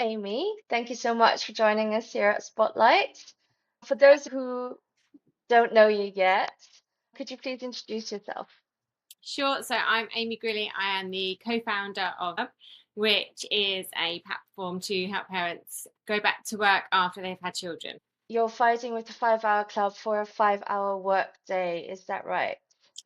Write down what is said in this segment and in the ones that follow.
Amy. Thank you so much for joining us here at Spotlight. For those who don't know you yet, could you please introduce yourself? Sure. So I'm Amy Grilli. I am the co-founder of which is a platform to help parents go back to work after they've had children. You're fighting with the 5 Hour Club for a 5 hour work day, is that right?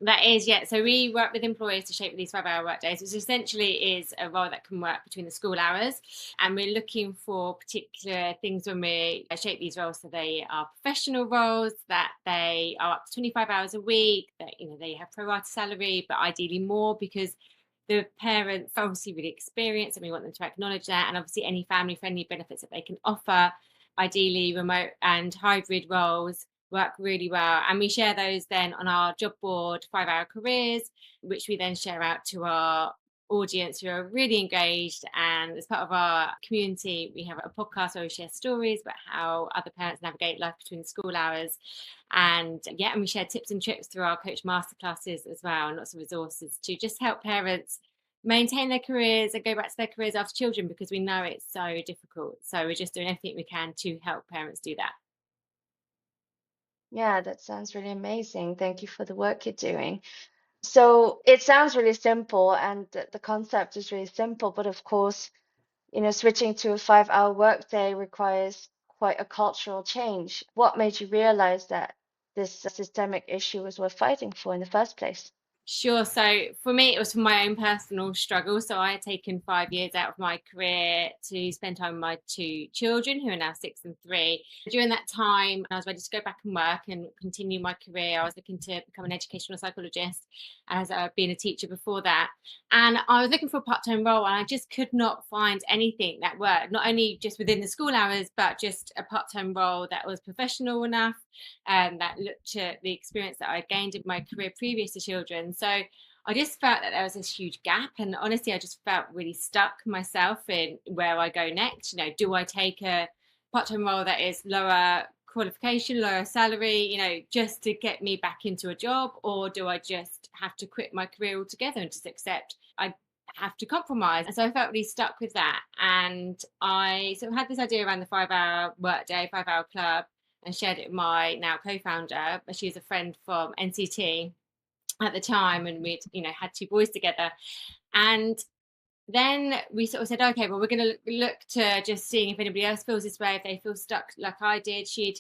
That is, yeah. So we work with employers to shape these 5-hour work days, which essentially is a role that can work between the school hours. And we're looking for particular things when we shape these roles. So they are professional roles, that they are up to 25 hours a week, that they have pro rata salary, but ideally more because the parents are obviously really experienced and we want them to acknowledge that. And obviously any family friendly benefits that they can offer, ideally remote and hybrid roles work really well. And we share those then on our job board, 5 Hour Careers, which we then share out to our audience who are really engaged. And as part of our community, we have a podcast where we share stories about how other parents navigate life between school hours. And yeah, and we share tips and tricks through our coach masterclasses as well, and lots of resources to just help parents maintain their careers and go back to their careers after children because we know it's so difficult. So we're just doing everything we can to help parents do that. Yeah, that sounds really amazing. Thank you for the work you're doing. So it sounds really simple, and the concept is really simple, but of course, switching to a 5 hour workday requires quite a cultural change. What made you realize that this systemic issue was worth fighting for in the first place? Sure. So for me, it was for my own personal struggle. So I had taken 5 years out of my career to spend time with my two children, who are now 6 and 3. During that time, I was ready to go back and work and continue my career. I was looking to become an educational psychologist, as I've been a teacher before that. And I was looking for a part-time role, and I just could not find anything that worked, not only just within the school hours, but just a part-time role that was professional enough, that looked at the experience that I gained in my career previous to children. So I just felt that there was this huge gap. And honestly, I just felt really stuck myself in where I go next. Do I take a part time role that is lower qualification, lower salary, just to get me back into a job? Or do I just have to quit my career altogether and just accept I have to compromise? And so I felt really stuck with that. And I sort of had this idea around the 5 hour workday, 5 hour club, and shared it with my now co-founder. She was a friend from NCT at the time, and we'd had two boys together. And then we sort of said, okay, well, we're going to look to just seeing if anybody else feels this way, if they feel stuck like I did. She'd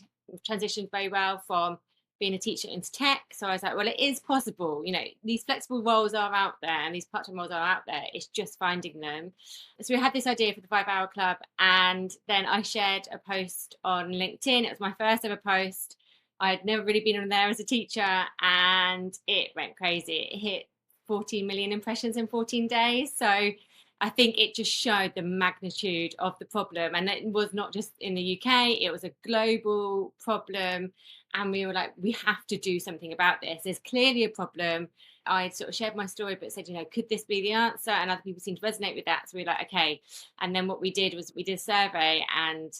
transitioned very well from being a teacher into tech. So I was like, well, it is possible. These flexible roles are out there and these part-time roles are out there. It's just finding them. So we had this idea for the 5 Hour Club. And then I shared a post on LinkedIn. It was my first ever post. I'd never really been on there as a teacher, and it went crazy. It hit 14 million impressions in 14 days. So I think it just showed the magnitude of the problem. And it was not just in the UK, it was a global problem. And we were like, we have to do something about this. There's clearly a problem. I sort of shared my story, but said, could this be the answer? And other people seemed to resonate with that. So we were like, okay. And then what we did was we did a survey, and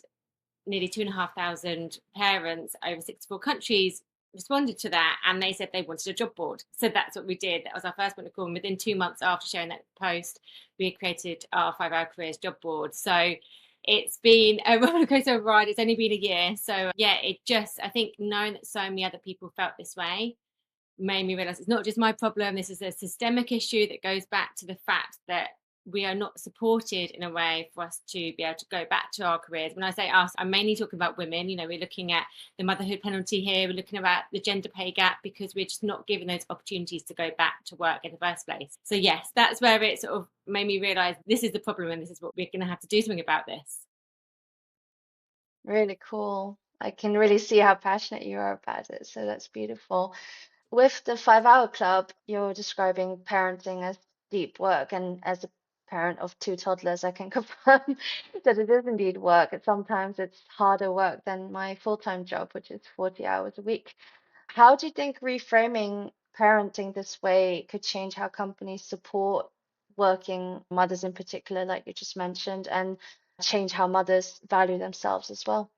nearly 2,500 parents over 64 countries responded to that, and they said they wanted a job board. So that's what we did. That was our first point of call. And within 2 months after sharing that post, we created our 5 Hour Careers job board. So it's been a roller coaster ride. It's only been a year. So yeah, I think knowing that so many other people felt this way made me realize it's not just my problem. This is a systemic issue that goes back to the fact that we are not supported in a way for us to be able to go back to our careers. When I say us, I'm mainly talking about women. We're looking at the motherhood penalty here. We're looking about the gender pay gap because we're just not given those opportunities to go back to work in the first place. So yes, that's where it sort of made me realize this is the problem and this is what we're going to have to do something about this. Really cool. I can really see how passionate you are about it. So that's beautiful. With the 5 Hour Club, you're describing parenting as deep work. And as a parent of two toddlers, I can confirm that it is indeed work. And sometimes it's harder work than my full-time job, which is 40 hours a week. How do you think reframing parenting this way could change how companies support working mothers in particular, like you just mentioned, and change how mothers value themselves as well?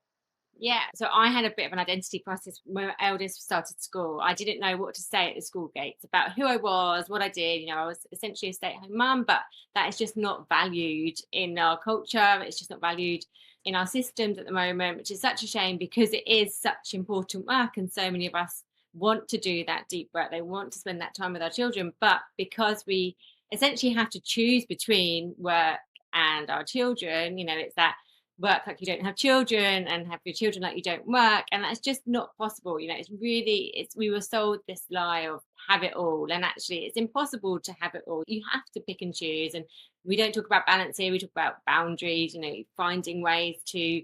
Yeah, so I had a bit of an identity crisis when my eldest started school. I didn't know what to say at the school gates about who I was, what I did. You know, I was essentially a stay-at-home mum, but that is just not valued in our culture. It's just not valued in our systems at the moment, which is such a shame because it is such important work, and so many of us want to do that deep work. They want to spend that time with our children, but because we essentially have to choose between work and our children, you know, it's that work like you don't have children and have your children like you don't work, and that's just not possible. You know, it's really, it's, we were sold this lie of have it all, and actually it's impossible to have it all. You have to pick and choose, and we don't talk about balance here, we talk about boundaries, you know, finding ways to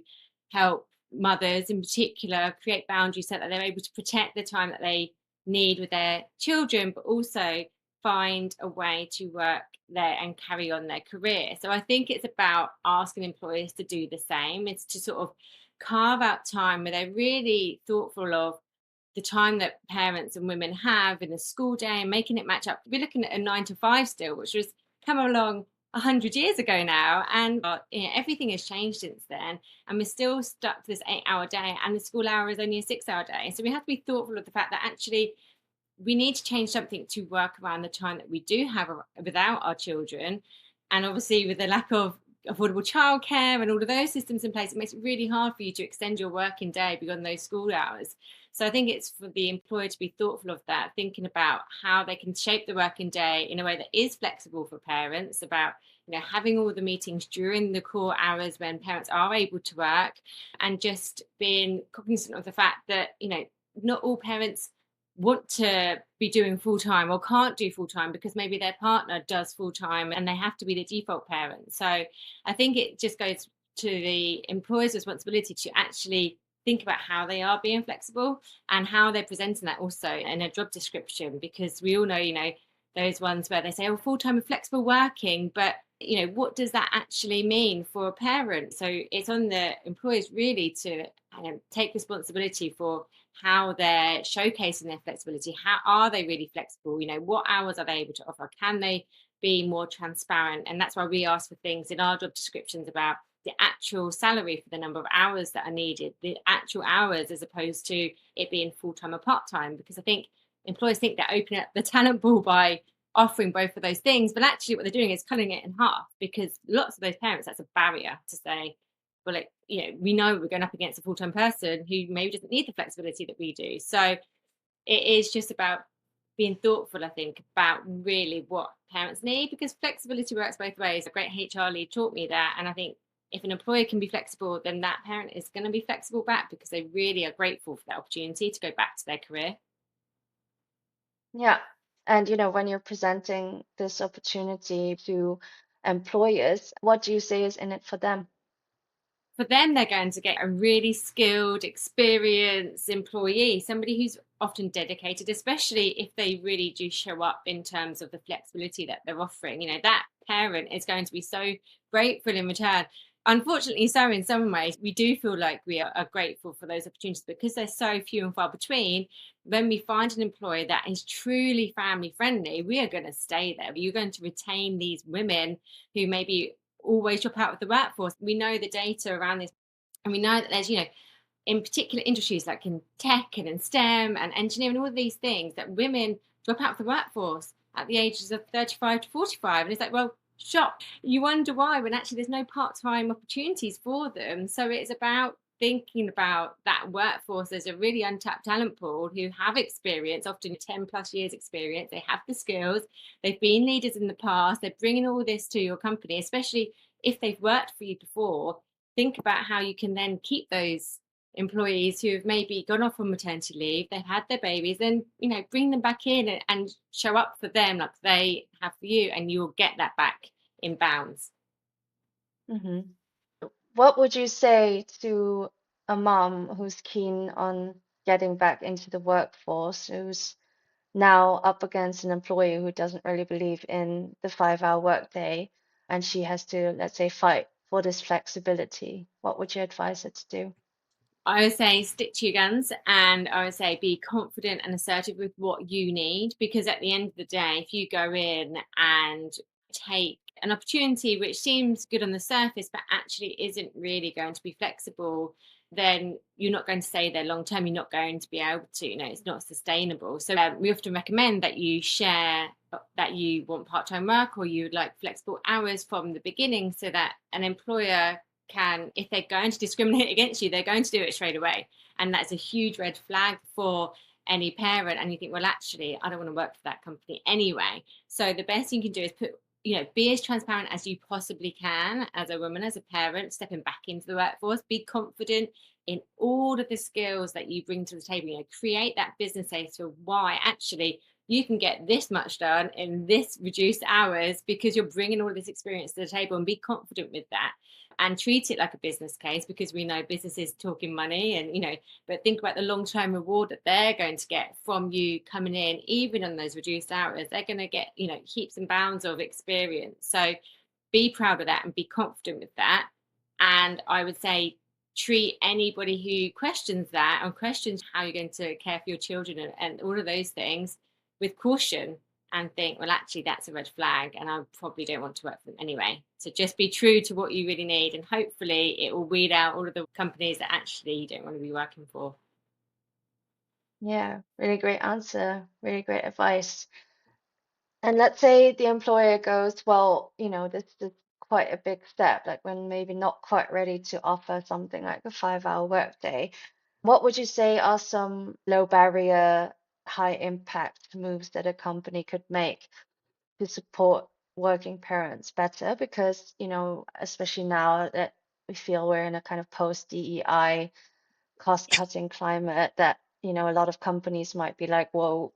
help mothers in particular create boundaries so that they're able to protect the time that they need with their children, but also find a way to work there and carry on their career. So I think it's about asking employers to do the same. It's to sort of carve out time where they're really thoughtful of the time that parents and women have in the school day and making it match up. We're looking at a 9 to 5 still, which was come along 100 years ago now, and you know, everything has changed since then, and we're still stuck to this 8 hour day, and the school hour is only a 6 hour day. So we have to be thoughtful of the fact that actually we need to change something to work around the time that we do have without our children. And obviously, with the lack of affordable childcare and all of those systems in place, it makes it really hard for you to extend your working day beyond those school hours. So I think it's for the employer to be thoughtful of that, thinking about how they can shape the working day in a way that is flexible for parents, about, you know, having all the meetings during the core hours when parents are able to work, and just being cognizant of the fact that, you know, not all parents want to be doing full time or can't do full time because maybe their partner does full time and they have to be the default parent. So I think it just goes to the employer's responsibility to actually think about how they are being flexible and how they're presenting that also in a job description, because we all know, you know, those ones where they say, oh, full time and flexible working, but you know, what does that actually mean for a parent? So it's on the employers really to take responsibility for how they're showcasing their flexibility. How are they really flexible? You know, what hours are they able to offer? Can they be more transparent? And that's why we ask for things in our job descriptions about the actual salary for the number of hours that are needed, the actual hours, as opposed to it being full time or part time. Because I think employers think they're opening up the talent pool by offering both of those things, but actually what they're doing is cutting it in half, because lots of those parents, that's a barrier to say, well, like, you know, we know we're going up against a full-time person who maybe doesn't need the flexibility that we do. So it is just about being thoughtful, I think, about really what parents need, because flexibility works both ways. A great HR lead taught me that. And I think if an employer can be flexible, then that parent is going to be flexible back, because they really are grateful for that opportunity to go back to their career. Yeah. And when you're presenting this opportunity to employers, what do you say is in it for them? For them, they're going to get a really skilled, experienced employee, somebody who's often dedicated, especially if they really do show up in terms of the flexibility that they're offering. You know, that parent is going to be so grateful in return. Unfortunately, so in some ways, we do feel like we are grateful for those opportunities because they're so few and far between. When we find an employer that is truly family friendly, we are going to stay there. You're going to retain these women who maybe always drop out of the workforce. We know the data around this, and we know that there's, you know, in particular industries like in tech and in STEM and engineering, all of these things, that women drop out of the workforce at the ages of 35 to 45. And it's like, well, shock. You wonder why, when actually there's no part-time opportunities for them. So it's about thinking about that workforce as a really untapped talent pool who have experience, often 10 plus years experience. They have the skills, they've been leaders in the past, they're bringing all this to your company, especially if they've worked for you before. Think about how you can then keep those employees who have maybe gone off on maternity leave, they've had their babies, then, you know, bring them back in and show up for them like they have for you, and you'll get that back in bounds. Hmm. What would you say to a mom who's keen on getting back into the workforce, who's now up against an employer who doesn't really believe in the 5-hour workday, and she has to, let's say, fight for this flexibility? What would you advise her to do? I would say stick to your guns, and I would say be confident and assertive with what you need, because at the end of the day, if you go in and take an opportunity which seems good on the surface but actually isn't really going to be flexible, then you're not going to stay there long term. You're not going to be able to, it's not sustainable. So we often recommend that you share that you want part-time work or you would like flexible hours from the beginning, so that an employer can, if they're going to discriminate against you, they're going to do it straight away. And that's a huge red flag for any parent. And you think, well, actually, I don't want to work for that company anyway. So the best thing you can do is be as transparent as you possibly can as a woman, as a parent, stepping back into the workforce. Be confident in all of the skills that you bring to the table. Create that business case for why actually you can get this much done in this reduced hours, because you're bringing all this experience to the table, and be confident with that. And treat it like a business case, because we know businesses talking money, and but think about the long-term reward that they're going to get from you coming in, even on those reduced hours. They're going to get heaps and bounds of experience. So be proud of that and be confident with that. And I would say treat anybody who questions that and questions how you're going to care for your children and all of those things with caution, and think, well, actually, that's a red flag and I probably don't want to work for them anyway. So just be true to what you really need, and hopefully it will weed out all of the companies that actually you don't want to be working for. Yeah, really great answer, really great advice. And let's say the employer goes, well, this is quite a big step, like when maybe not quite ready to offer something like a 5-hour workday. What would you say are some low barrier, high impact moves that a company could make to support working parents better? Because, especially now that we feel we're in a kind of post DEI cost-cutting climate, that, a lot of companies might be like, whoa,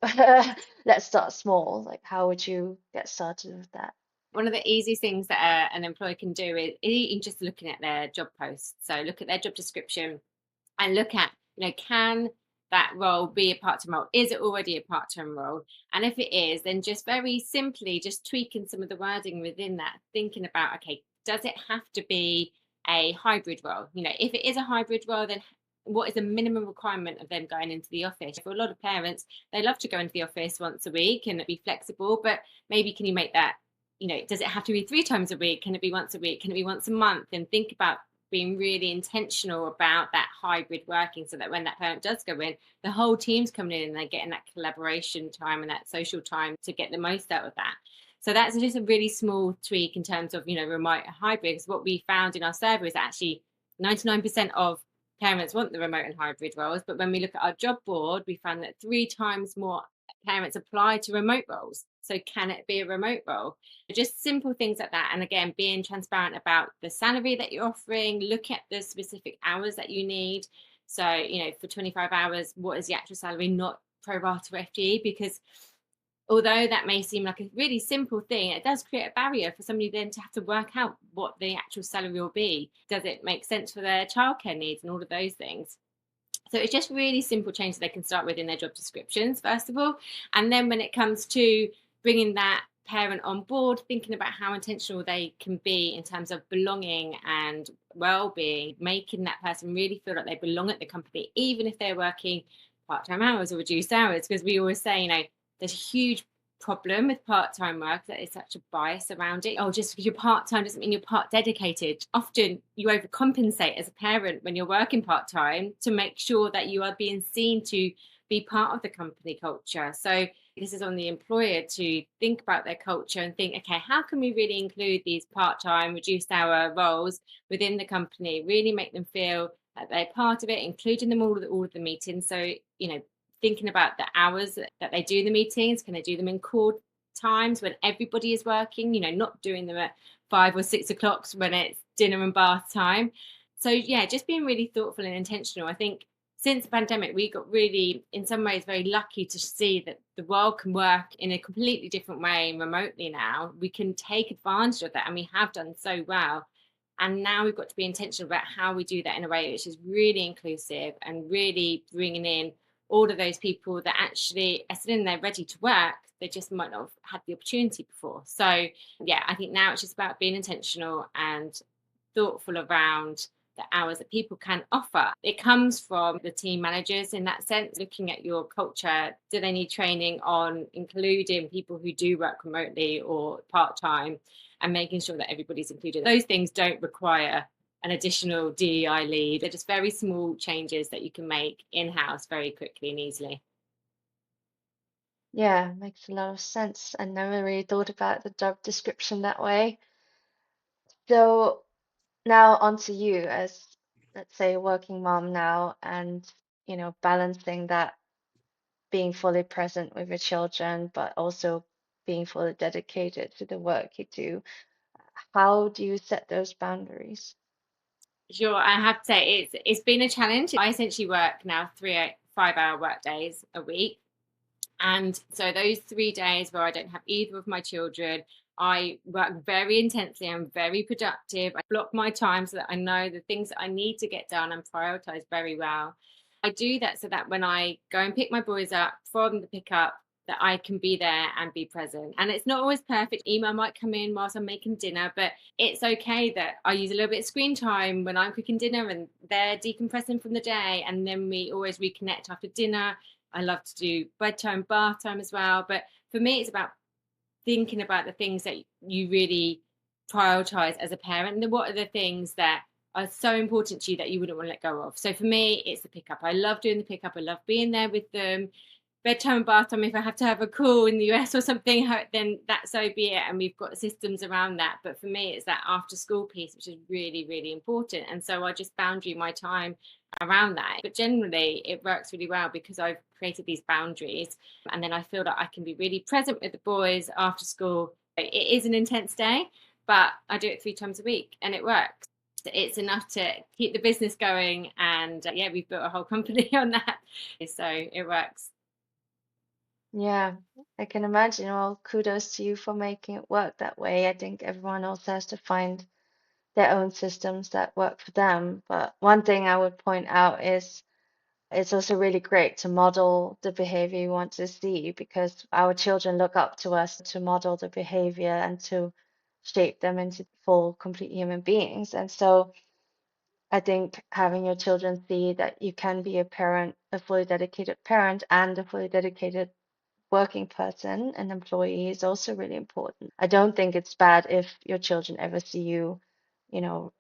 let's start small. Like, how would you get started with that? One of the easiest things that an employer can do is even just looking at their job posts. So look at their job description and look at, can that role be a part-time role? Is it already a part-time role? And if it is, then just very simply just tweaking some of the wording within that, thinking about, okay, does it have to be a hybrid role? If it is a hybrid role, then what is the minimum requirement of them going into the office? For a lot of parents, they love to go into the office once a week and be flexible, but maybe can you make that, does it have to be 3 times a week? Can it be once a week? Can it be once a month? And think about being really intentional about that hybrid working, so that when that parent does go in, the whole team's coming in and they're getting that collaboration time and that social time to get the most out of that. So that's just a really small tweak in terms of remote hybrid. Because what we found in our survey is actually 99% of parents want the remote and hybrid roles, but when we look at our job board, we found that 3 times more parents apply to remote roles. So can it be a remote role? Just simple things like that. And again, being transparent about the salary that you're offering, look at the specific hours that you need. So, for 25 hours, what is the actual salary, not pro rata FTE? Because although that may seem like a really simple thing, it does create a barrier for somebody then to have to work out what the actual salary will be. Does it make sense for their childcare needs and all of those things? So it's just really simple changes they can start with in their job descriptions, first of all. And then when it comes to bringing that parent on board, thinking about how intentional they can be in terms of belonging and well-being, making that person really feel like they belong at the company, even if they're working part-time hours or reduced hours. Because we always say, there's a huge problem with part-time work, that is such a bias around it. Oh, just because you're part-time doesn't mean you're part dedicated. Often you overcompensate as a parent when you're working part-time to make sure that you are being seen to be part of the company culture. So this is on the employer to think about their culture and think, okay, how can we really include these part-time reduced hour roles within the company, really make them feel that they're part of it, including them all of the meetings. So thinking about the hours that they do the meetings. Can they do them in core times when everybody is working, not doing them at 5 or 6 o'clock when it's dinner and bath time? So yeah, just being really thoughtful and intentional. I think since the pandemic, we got really, in some ways, very lucky to see that the world can work in a completely different way remotely now. We can take advantage of that, and we have done so well. And now we've got to be intentional about how we do that in a way which is really inclusive and really bringing in all of those people that actually are sitting there ready to work. They just might not have had the opportunity before. So yeah, I think now it's just about being intentional and thoughtful around the hours that people can offer. It comes from the team managers in that sense, looking at your culture. Do they need training on including people who do work remotely or part-time, and making sure that everybody's included? Those things don't require an additional DEI lead. They're just very small changes that you can make in-house very quickly and easily. Yeah, makes a lot of sense. I never really thought about the job description that way. So now onto you as, let's say, a working mom now and, balancing that being fully present with your children, but also being fully dedicated to the work you do. How do you set those boundaries? Sure, I have to say it's been a challenge. I essentially work now 5-hour work days a week. And so those 3 days where I don't have either of my children, I work very intensely. I'm very productive. I block my time so that I know the things that I need to get done and prioritize very well. I do that so that when I go and pick my boys up from the pickup, that I can be there and be present. And it's not always perfect. Email might come in whilst I'm making dinner, but it's okay that I use a little bit of screen time when I'm cooking dinner and they're decompressing from the day. And then we always reconnect after dinner. I love to do bedtime, bath time as well. But for me, it's about thinking about the things that you really prioritize as a parent. And then what are the things that are so important to you that you wouldn't want to let go of? So for me, it's the pickup. I love doing the pickup. I love being there with them. Bedtime and bath time, if I have to have a call in the US or something, then that so be it. And we've got systems around that. But for me, it's that after school piece, which is really, really important. And so I just boundary my time around that. But generally, it works really well because I've created these boundaries. And then I feel that I can be really present with the boys after school. It is an intense day, but I do it 3 times a week and it works. It's enough to keep the business going. And yeah, we've built a whole company on that. So it works. Yeah, I can imagine. Well, kudos to you for making it work that way. I think everyone also has to find their own systems that work for them. But one thing I would point out is it's also really great to model the behavior you want to see because our children look up to us to model the behavior and to shape them into full, complete human beings. And so I think having your children see that you can be a parent, a fully dedicated parent, and a fully dedicated working person and employee is also really important. I don't think it's bad if your children ever see you, you know,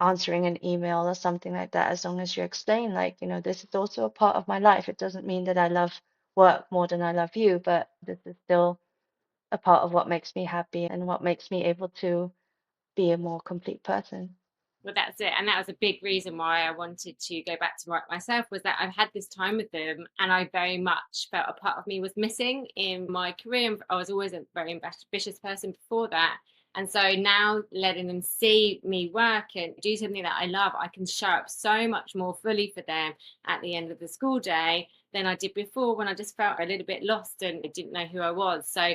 answering an email or something like that, as long as you explain, like, this is also a part of my life. It doesn't mean that I love work more than I love you, but this is still a part of what makes me happy and what makes me able to be a more complete person. Well, that's it. And that was a big reason why I wanted to go back to work myself, was that I've had this time with them and I very much felt a part of me was missing in my career. I was always a very ambitious person before that. And so now letting them see me work and do something that I love, I can show up so much more fully for them at the end of the school day than I did before, when I just felt a little bit lost and I didn't know who I was. So,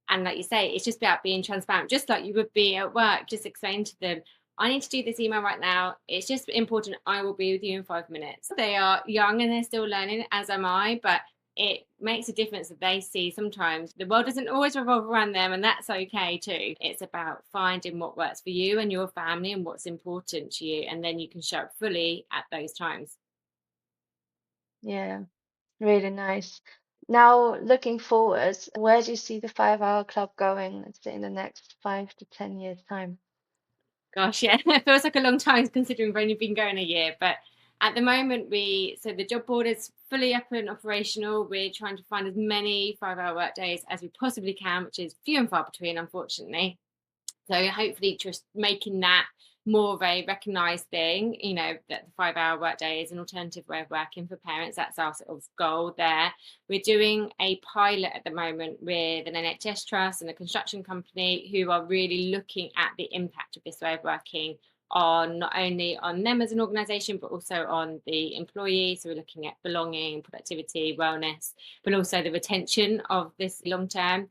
and like you say, it's just about being transparent, just like you would be at work. Just explain to them, I need to do this email right now. It's just important. I will be with you in 5 minutes. They are young and they're still learning, as am I, but it makes a difference that they see sometimes the world doesn't always revolve around them, and that's okay too. It's about finding what works for you and your family and what's important to you, and then you can show up fully at those times. Yeah, really nice. Now, looking forward, where do you see the 5 Hour Club going, let's say in the next 5 to 10 years' time? Gosh, yeah, it feels like a long time considering we've only been going a year. But at the moment, so the job board is fully up and operational. We're trying to find as many 5-hour work days as we possibly can, which is few and far between, unfortunately. So hopefully just making that more of a recognised thing, that the 5-hour workday is an alternative way of working for parents. That's our sort of goal there. We're doing a pilot at the moment with an NHS trust and a construction company who are really looking at the impact of this way of working on not only on them as an organisation, but also on the employee. So we're looking at belonging, productivity, wellness, but also the retention of this long term.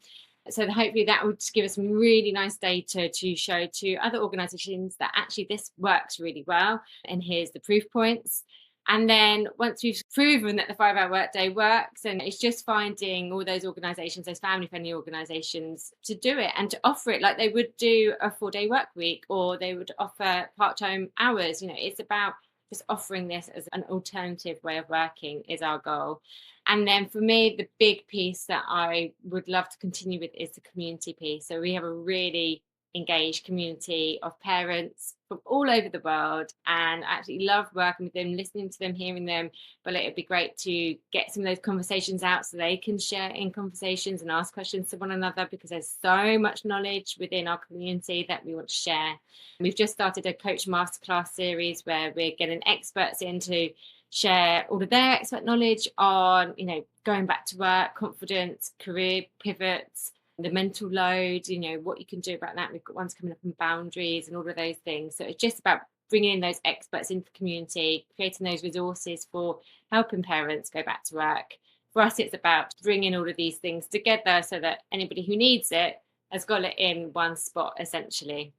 So hopefully that would give us some really nice data to show to other organisations that actually this works really well, and here's the proof points. And then once we've proven that the 5-hour workday works, and it's just finding all those organisations, those family-friendly organisations, to do it and to offer it like they would do a 4-day work week, or they would offer part-time hours. It's about just offering this as an alternative way of working is our goal. And then for me, the big piece that I would love to continue with is the community piece. So we have a really engaged community of parents from all over the world, and I absolutely love working with them, listening to them, hearing them. But it'd be great to get some of those conversations out so they can share in conversations and ask questions to one another, because there's so much knowledge within our community that we want to share. We've just started a coach masterclass series where we're getting experts in to share all of their expert knowledge on, going back to work, confidence, career pivots, the mental load, what you can do about that. We've got ones coming up on boundaries and all of those things. So it's just about bringing in those experts into the community, creating those resources for helping parents go back to work. For us, it's about bringing all of these things together so that anybody who needs it has got it in one spot, essentially.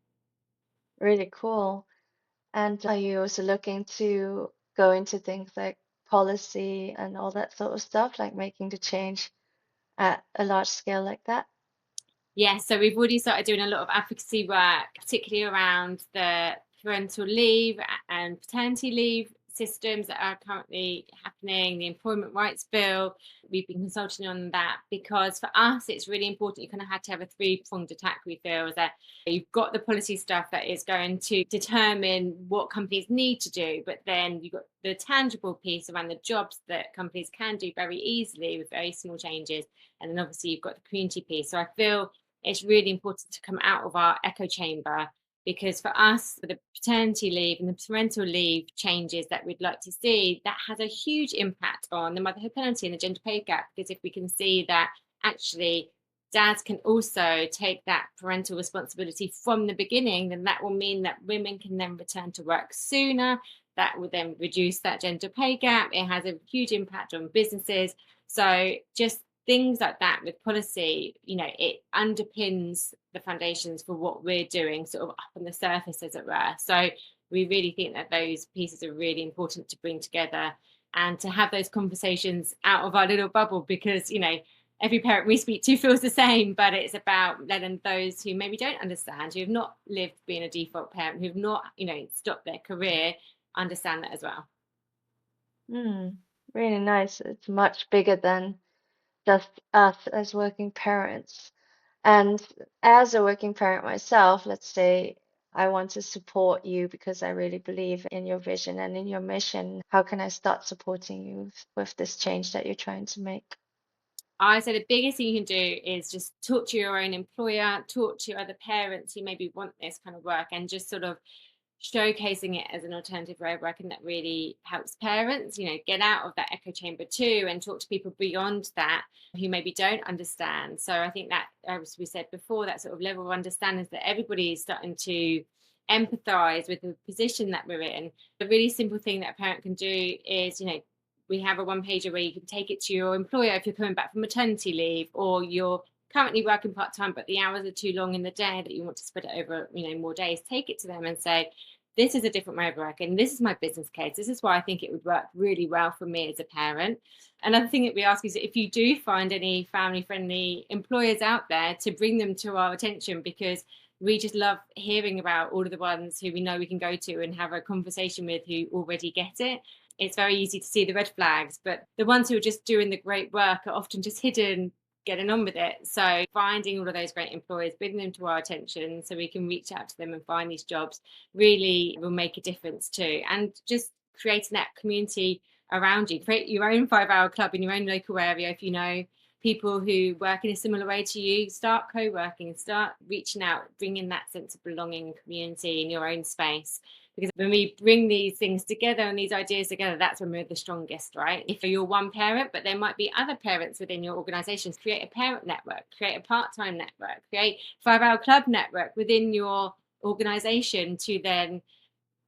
Really cool. And are you also looking to go into things like policy and all that sort of stuff, like making the change at a large scale like that? Yeah, so we've already started doing a lot of advocacy work, particularly around the parental leave and paternity leave systems that are currently happening, the employment rights bill. We've been consulting on that because for us, it's really important. You kind of had to have a three-pronged attack, we feel, is that you've got the policy stuff that is going to determine what companies need to do, but then you've got the tangible piece around the jobs that companies can do very easily with very small changes. And then obviously you've got the community piece. So I feel it's really important to come out of our echo chamber, because for us, the paternity leave and the parental leave changes that we'd like to see, that has a huge impact on the motherhood penalty and the gender pay gap. Because if we can see that actually dads can also take that parental responsibility from the beginning, then that will mean that women can then return to work sooner. That will then reduce that gender pay gap. It has a huge impact on businesses. So just things like that with policy, it underpins the foundations for what we're doing sort of up on the surface, as it were. So we really think that those pieces are really important to bring together and to have those conversations out of our little bubble, because, every parent we speak to feels the same, but it's about letting those who maybe don't understand, who have not lived being a default parent, who've not, stopped their career, understand that as well. Mm, really nice. It's much bigger than just us as working parents. And as a working parent myself, let's say I want to support you because I really believe in your vision and in your mission. How can I start supporting you with this change that you're trying to make? I say the biggest thing you can do is just talk to your own employer, talk to other parents who maybe want this kind of work, and just sort of showcasing it as an alternative way of working that really helps parents, get out of that echo chamber too, and talk to people beyond that who maybe don't understand. So I think that, as we said before, that sort of level of understanding is that everybody is starting to empathize with the position that we're in. The really simple thing that a parent can do is, we have a one pager where you can take it to your employer if you're coming back from maternity leave, or you're currently working part-time but the hours are too long in the day that you want to spread it over more days. Take it to them and say, this is a different way of working, this is my business case, this is why I think it would work really well for me as a parent. Another thing that we ask is, if you do find any family friendly employers out there, to bring them to our attention, because we just love hearing about all of the ones who we know we can go to and have a conversation with, who already get it. It's very easy to see the red flags, but the ones who are just doing the great work are often just hidden, getting on with it. So finding all of those great employers, bringing them to our attention so we can reach out to them and find these jobs, really will make a difference too. And just creating that community around you. Create your own 5 Hour Club in your own local area. If you know people who work in a similar way to you, start co-working, start reaching out, bringing that sense of belonging and community in your own space. Because when we bring these things together and these ideas together, that's when we're the strongest, right? If you're one parent, but there might be other parents within your organizations, create a parent network, create a part-time network, create 5 Hour Club network within your organization, to then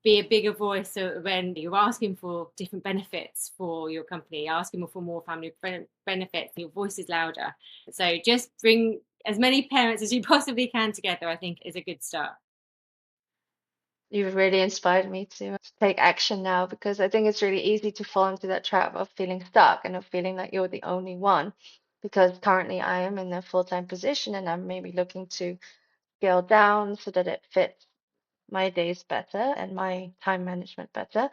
be a bigger voice. So when you're asking for different benefits for your company, asking for more family benefits, your voice is louder. So just bring as many parents as you possibly can together, I think, is a good start. You've really inspired me to take action now, because I think it's really easy to fall into that trap of feeling stuck and of feeling like you're the only one. Because currently I am in a full-time position and I'm maybe looking to scale down so that it fits my days better and my time management better.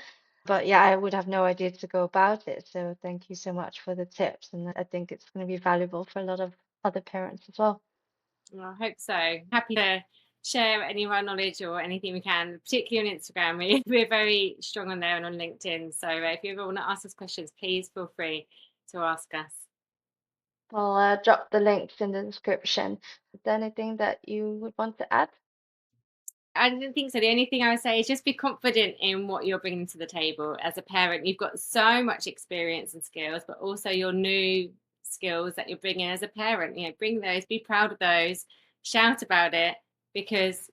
But yeah, I would have no idea to go about it. So thank you so much for the tips. And I think it's going to be valuable for a lot of other parents as well. Well, I hope so. Happy to share any of our knowledge or anything we can, particularly on Instagram. We're very strong on there and on LinkedIn. So if you ever want to ask us questions, please feel free to ask us. I'll drop the links in the description. Is there anything that you would want to add? I don't think so. The only thing I would say is just be confident in what you're bringing to the table as a parent. You've got so much experience and skills, but also your new skills that you're bringing as a parent. Bring those, be proud of those, shout about it, because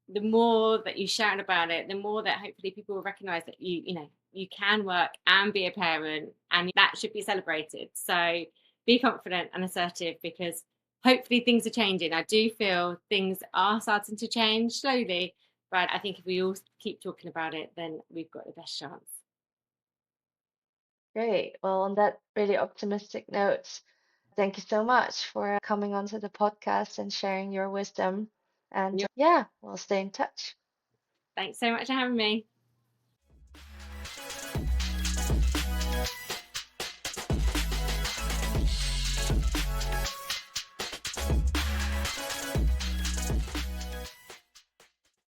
the more that you shout about it, the more that hopefully people will recognize that you can work and be a parent, and that should be celebrated. So be confident and assertive, because hopefully things are changing. I do feel things are starting to change slowly, but I think if we all keep talking about it, then we've got the best chance. Great. Well, on that really optimistic note, thank you so much for coming onto the podcast and sharing your wisdom. And Yeah. yeah, we'll stay in touch. Thanks so much for having me.